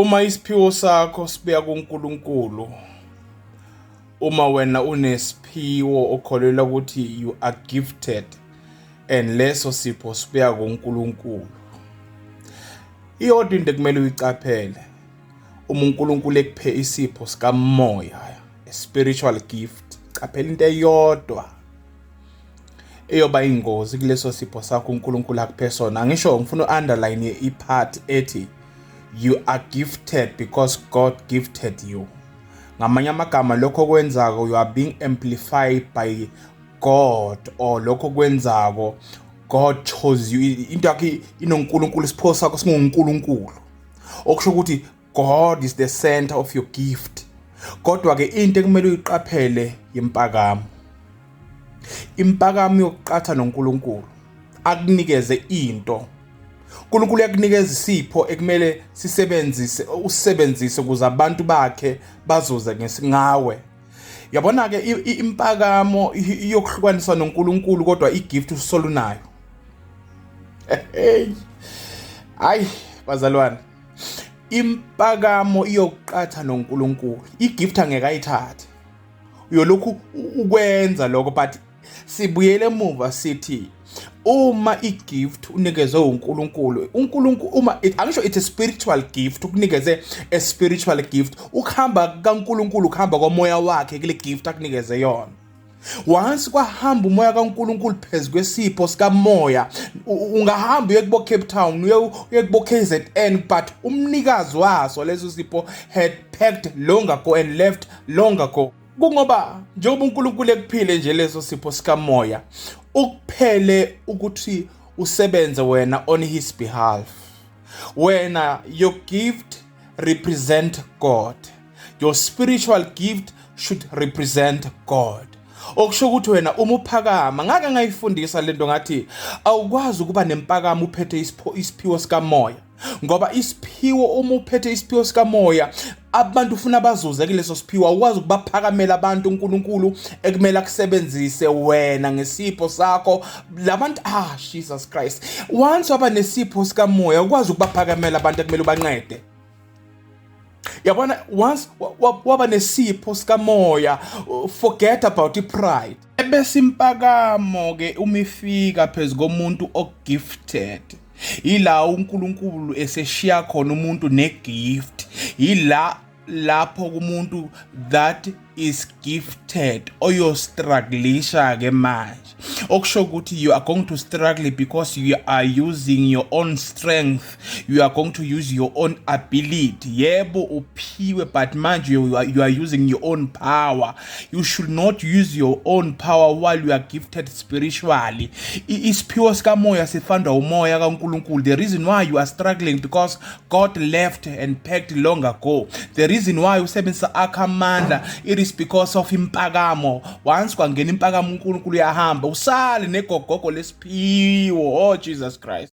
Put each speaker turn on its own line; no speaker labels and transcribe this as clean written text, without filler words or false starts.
Uma isiphiwo sakho sibuya kuNkulunkulu, uma wena unesiphiwo okholelwa ukuthi you are gifted and leso sipho sibuya kuNkulunkulu, iyodwa into ekumele uyicaphele. Uma uNkulunkulu ekuphe isipho sikamoya, a spiritual gift, caphela into eyodwa eyoba ingozi kuleso sipho sakho uNkulunkulu akuphe sona. Ngisho ngifuna u-underline ipart ethi you are gifted because God gifted you. Ngamanye amagama lokho kwenzako you are being amplified by God, or lokho kwenzako God chose you. Into yakhe inoNkulunkulu, isipho sakho singuNkulunkulu, okusho ukuthi God is the center of your gift. Kodwa ke into ekumele uyiqaphele impakamo. Impakamo yokuqatha noNkulunkulu akunikeze into. uNkulunkulu yakunikeza isipho ekumele usisebenzise ukuze abantu bakhe bazuze ngawe. Yabona ke impakamo iyokuhlukanisa noNkulunkulu, kodwa igift usolunayo. Hayi bazalwane, impakamo iyokuqatha noNkulunkulu, igift angeke ayithathe. Uyolokhu ukwenza lokho, but sibuyele emuva sithi uma igift unikezwe uNkulunkulu, uma angisho it's a spiritual gift, ukunikeze a spiritual gift, ukuhamba kaNkulunkulu ukuhamba komoya wakhe kule gift akunikeze yona. Once kwahamba umoya kaNkulunkulu phezu kwesipho sikamoya, ungahamba uye kubo Cape Town, uye kubo KZN, but umnikazi waso leso sipho had packed long ago and left long ago. Kungoba njengoba uNkulunkulu ekuphile nje leso sipho sikamoya, ukuphele ukuthi usebenze wena on his behalf. Wena, your gift represent God. Your spiritual gift should represent God. Okusho ukuthi wena uma uphakama, ngake ngayifundisa lento ngathi awukwazi ukuba nempakamo uphethe isiphiwo sikamoya, ngoba isiphiwo uma uphethe isiphiwo sikamoya abantu ufuna bazuze kuleso siphiwo, awukwazi ukubaphakamela abantu uNkulunkulu ekumele akusebenzise wena ngesipho sakho. Labantu Jesus Christ, once waba nesipho sikamoya ukwazi ukubaphakamela abantu ekumele ubancede. Yabona, once waba nesipho sikamoya, forget about pride. Ebese impakamo ke umifika phezu komuntu ogifted, ila uNkulunkulu eseshiya khona umuntu negift. Lapho kumuntu that is gifted oyostrugglisha ke manje, okusho ukuthi you are going to struggle because you are using your own strength, you are going to use your own ability. Yebo uphiwe, but manje you are using your own power. You should not use your own power while you are gifted spiritually. Isiphiwo sikamoya sifandwa umoya kaNkulunkulu. The reason why you are struggling because God left and packed long ago. The reason why usebenzisa akamandla, it is because of impakamo. Once kwangena impakamo uNkulunkulu yahamba, usale negogogo lesiphiwo. Oh Jesus Christ.